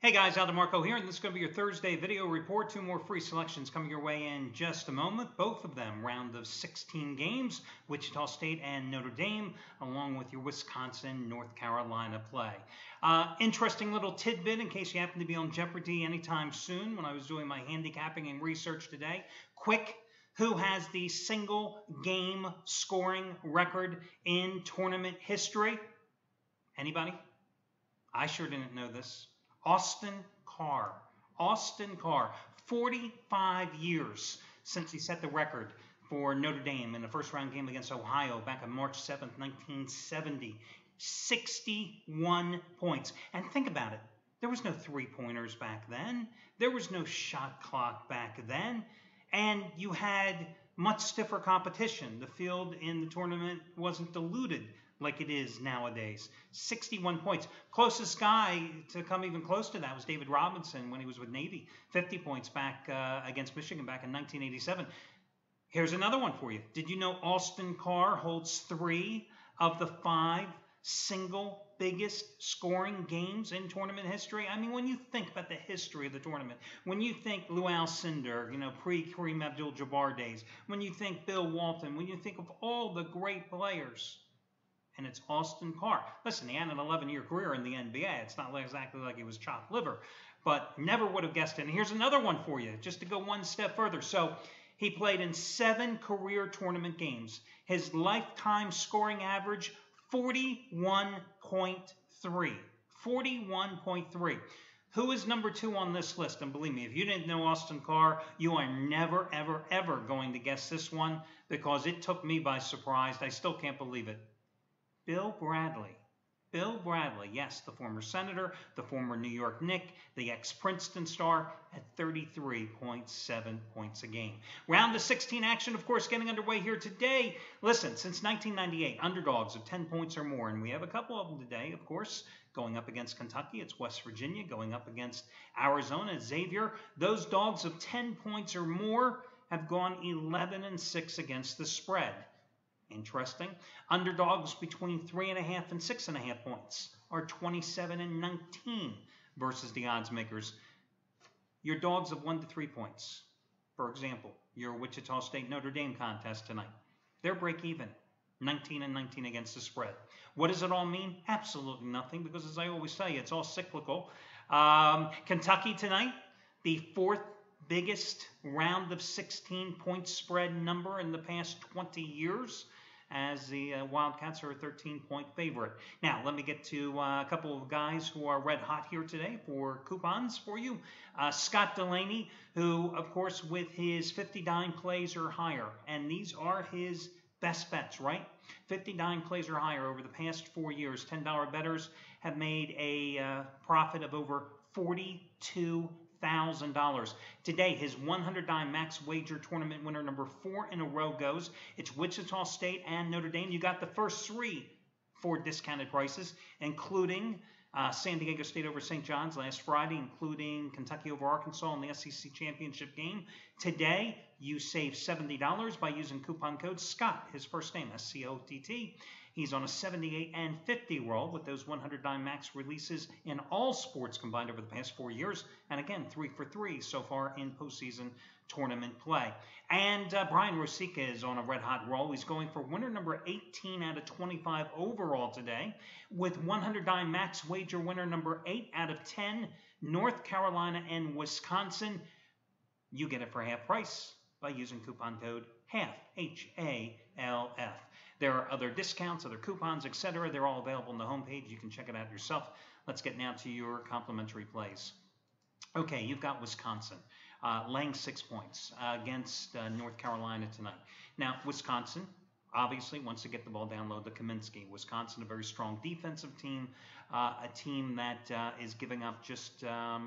Hey guys, Aldo Marco here, and this is going to be your Thursday video report. Two more free selections coming your way in just a moment. Both of them round of 16 games, Wichita State and Notre Dame, along with your Wisconsin-North Carolina play. Interesting little tidbit in case you happen to be on Jeopardy anytime soon. When I was doing my handicapping and research today, quick, who has the single game scoring record in tournament history? Anybody? I sure didn't know this. Austin Carr. Austin Carr, 45 years since he set the record for Notre Dame in the first round game against Ohio back on March 7th, 1970. 61 points. And think about it. There was no three-pointers back then. There was no shot clock back then. And you had much stiffer competition. The field in the tournament wasn't diluted like it is nowadays. 61 points. Closest guy to come even close to that was David Robinson when he was with Navy. 50 points back against Michigan back in 1987. Here's another one for you. Did you know Austin Carr holds 3 of the 5 single biggest scoring games in tournament history? I mean, when you think about the history of the tournament, when you think Lou Alcindor, pre-Kareem Abdul-Jabbar days, when you think Bill Walton, when you think of all the great players, and it's Austin Carr. Listen, he had an 11-year career in the NBA. It's not exactly like he was chopped liver, but never would have guessed it. And here's another one for you, just to go one step further. So he played in 7 career tournament games. His lifetime scoring average, 41.3. 41.3. Who is number 2 on this list? And believe me, if you didn't know Austin Carr, you are never, ever, ever going to guess this one because it took me by surprise. I still can't believe it. Bill Bradley. Bill Bradley, yes, the former senator, the former New York Knick, the ex-Princeton star at 33.7 points a game. Round of 16 action, of course, getting underway here today. Listen, since 1998, underdogs of 10 points or more, and we have a couple of them today, of course, going up against Kentucky. It's West Virginia going up against Arizona, Xavier. Those dogs of 10 points or more have gone 11-6 against the spread. Interesting. Underdogs between 3.5 and 6.5 points are 27-19 versus the odds makers. Your dogs of 1 to 3 points. For example, your Wichita State Notre Dame contest tonight. They're break even. 19-19 against the spread. What does it all mean? Absolutely nothing, because as I always say, it's all cyclical. Kentucky tonight, the 4th biggest round of 16 point spread number in the past 20 years, as the Wildcats are a 13-point favorite. Now, let me get to a couple of guys who are red hot here today for coupons for you. Scott Delaney, who, of course, with his 59 plays or higher, and these are his best bets, right? 59 plays or higher over the past 4 years. $10 bettors have made a profit of over $42,000. Today, his 100 dime max wager tournament winner number 4 in a row goes. It's Wichita State and Notre Dame. You got the first 3 for discounted prices, including San Diego State over St. John's last Friday, including Kentucky over Arkansas in the SEC championship game. Today, you save $70 by using coupon code SCOTT, his first name, SCOTT. He's on a 78 and 50 roll with those 100 dime max releases in all sports combined over the past 4 years. And again, 3 for 3 so far in postseason tournament play. And Brian Rosica is on a red hot roll. He's going for winner number 18 out of 25 overall today with 100 dime max wager winner number 8 out of 10, North Carolina and Wisconsin. You get it for half price by using coupon code HALF, H-A-L-F. There are other discounts, other coupons, etc. They're all available on the homepage. You can check it out yourself. Let's get now to your complimentary plays. Okay, you've got Wisconsin laying 6 points against North Carolina tonight. Now, Wisconsin obviously wants to get the ball down low to Kaminsky. Wisconsin, a very strong defensive team, a team that is giving up just, they're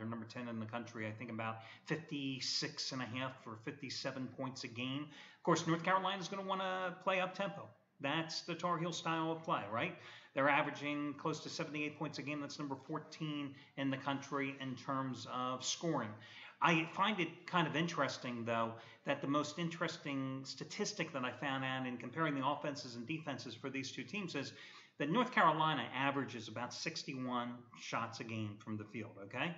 number 10 in the country. I think about 56.5 or 57 points a game. Of course, North Carolina is going to want to play up-tempo. That's the Tar Heel style of play, right? They're averaging close to 78 points a game. That's number 14 in the country in terms of scoring. I find it kind of interesting, though, that the most interesting statistic that I found out in comparing the offenses and defenses for these two teams is that North Carolina averages about 61 shots a game from the field, okay?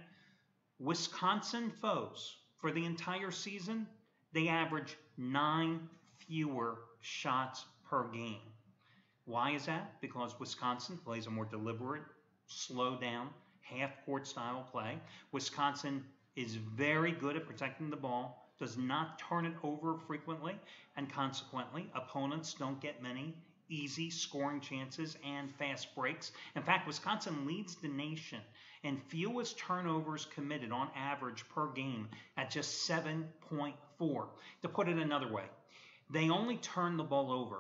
Wisconsin foes, for the entire season, they average 9 fewer shots per game. Why is that? Because Wisconsin plays a more deliberate, slow down, half-court style play. Wisconsin is very good at protecting the ball, does not turn it over frequently, and consequently, opponents don't get many easy scoring chances and fast breaks. In fact, Wisconsin leads the nation in fewest turnovers committed on average per game at just 7.4. To put it another way, they only turn the ball over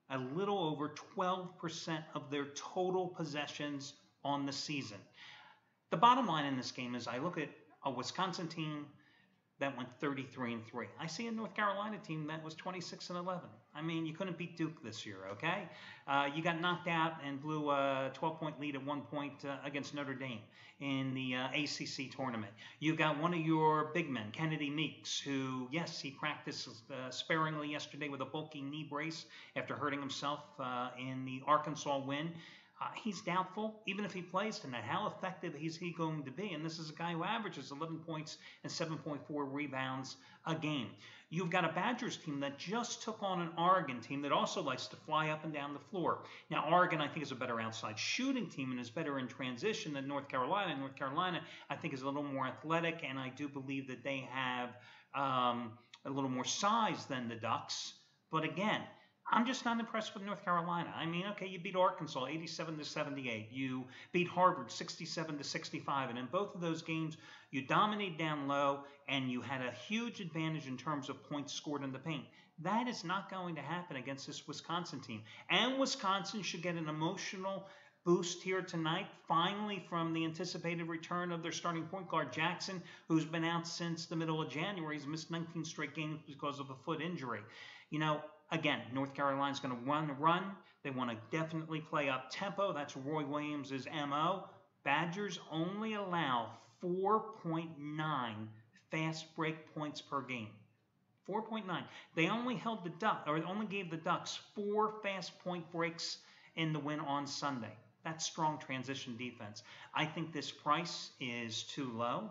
a little over 12% of their total possessions on the season. The bottom line in this game is I look at a Wisconsin team that went 33-3. I see a North Carolina team that was 26-11. I mean, you couldn't beat Duke this year, okay? You got knocked out and blew a 12-point lead at one point against Notre Dame in the ACC tournament. You got one of your big men, Kennedy Meeks, who, yes, he practiced sparingly yesterday with a bulky knee brace after hurting himself in the Arkansas win. He's doubtful, even if he plays tonight. How effective is he going to be? And this is a guy who averages 11 points and 7.4 rebounds a game. You've got a Badgers team that just took on an Oregon team that also likes to fly up and down the floor. Now, Oregon, I think, is a better outside shooting team and is better in transition than North Carolina. North Carolina, I think, is a little more athletic, and I do believe that they have a little more size than the Ducks. But again, I'm just not impressed with North Carolina. I mean, okay, you beat Arkansas 87-78. You beat Harvard 67-65. And in both of those games, you dominated down low and you had a huge advantage in terms of points scored in the paint. That is not going to happen against this Wisconsin team. And Wisconsin should get an emotional boost here tonight, finally, from the anticipated return of their starting point guard, Jackson, who's been out since the middle of January. He's missed 19 straight games because of a foot injury. You know, again, North Carolina's going to run. They want to definitely play up tempo. That's Roy Williams' MO. Badgers only allow 4.9 fast break points per game. 4.9. They only held the Ducks, or only gave the Ducks 4 fast point breaks in the win on Sunday. That's strong transition defense. I think this price is too low.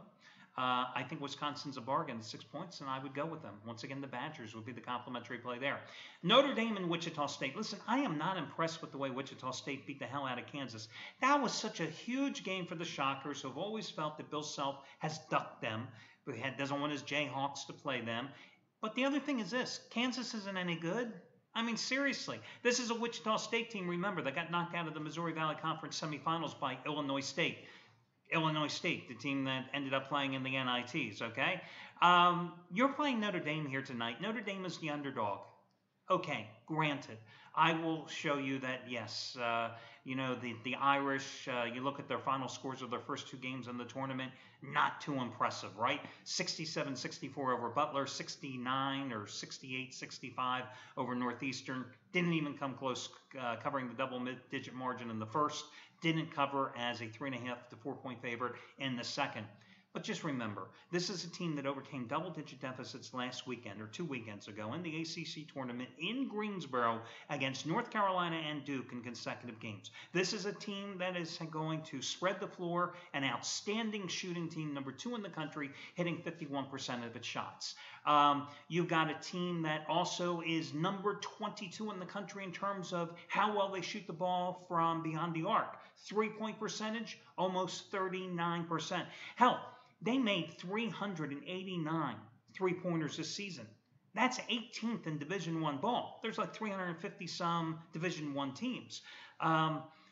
I think Wisconsin's a bargain, 6 points, and I would go with them. Once again, the Badgers would be the complimentary play there. Notre Dame and Wichita State. Listen, I am not impressed with the way Wichita State beat the hell out of Kansas. That was such a huge game for the Shockers, who have always felt that Bill Self has ducked them, but doesn't want his Jayhawks to play them. But the other thing is this, Kansas isn't any good. I mean, seriously, this is a Wichita State team, remember, that got knocked out of the Missouri Valley Conference semifinals by Illinois State. Illinois State, the team that ended up playing in the NITs, okay? You're playing Notre Dame here tonight. Notre Dame is the underdog. Okay, granted. I will show you that, yes, you know, the Irish, you look at their final scores of their first 2 games in the tournament, not too impressive, right? 67-64 over Butler, 69 or 68-65 over Northeastern. Didn't even come close covering the double-digit margin in the first. Didn't cover as a 3.5 to 4 point favorite in the second. But just remember, this is a team that overcame double-digit deficits last weekend or 2 weekends ago in the ACC tournament in Greensboro against North Carolina and Duke in consecutive games. This is a team that is going to spread the floor, an outstanding shooting team, number 2 in the country, hitting 51% of its shots. You've got a team that also is number 22 in the country in terms of how well they shoot the ball from beyond the arc. 3-point percentage, almost 39%. Hell, they made 389 three-pointers this season. That's 18th in Division I ball. There's like 350-some Division I teams.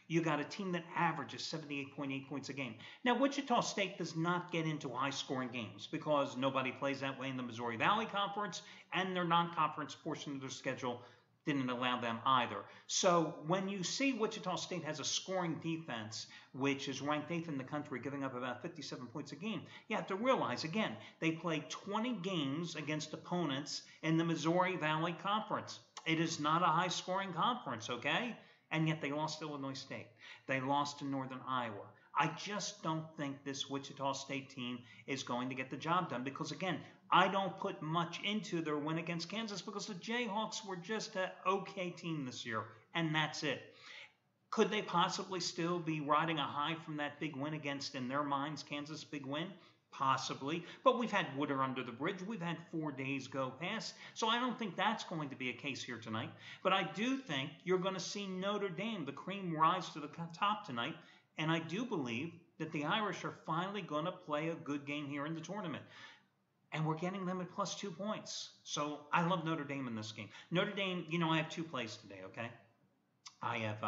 You got a team that averages 78.8 points a game. Now, Wichita State does not get into high-scoring games because nobody plays that way in the Missouri Valley Conference, and their non-conference portion of their schedule didn't allow them either. So when you see Wichita State has a scoring defense, which is ranked 8th in the country, giving up about 57 points a game, you have to realize, again, they played 20 games against opponents in the Missouri Valley Conference. It is not a high-scoring conference, okay? And yet they lost to Illinois State. They lost to Northern Iowa. I just don't think this Wichita State team is going to get the job done because, again, I don't put much into their win against Kansas because the Jayhawks were just an okay team this year, and that's it. Could they possibly still be riding a high from that big win against, in their minds, Kansas big win? Possibly. But we've had water under the bridge. We've had 4 days go past. So I don't think that's going to be a case here tonight. But I do think you're going to see Notre Dame, the cream, rise to the top tonight. And I do believe that the Irish are finally going to play a good game here in the tournament. And we're getting them at plus 2 points. So I love Notre Dame in this game. Notre Dame, I have 2 plays today, okay? I have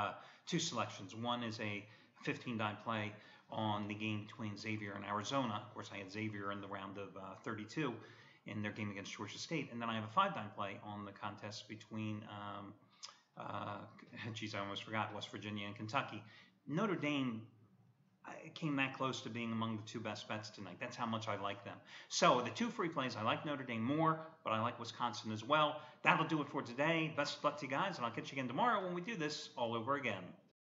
2 selections. One is a 15-dime play on the game between Xavier and Arizona. Of course, I had Xavier in the round of 32 in their game against Georgia State. And then I have a 5-dime play on the contest between, I almost forgot, West Virginia and Kentucky. Notre Dame came that close to being among the 2 best bets tonight. That's how much I like them. So the 2 free plays, I like Notre Dame more, but I like Wisconsin as well. That'll do it for today. Best of luck to you guys, and I'll catch you again tomorrow when we do this all over again.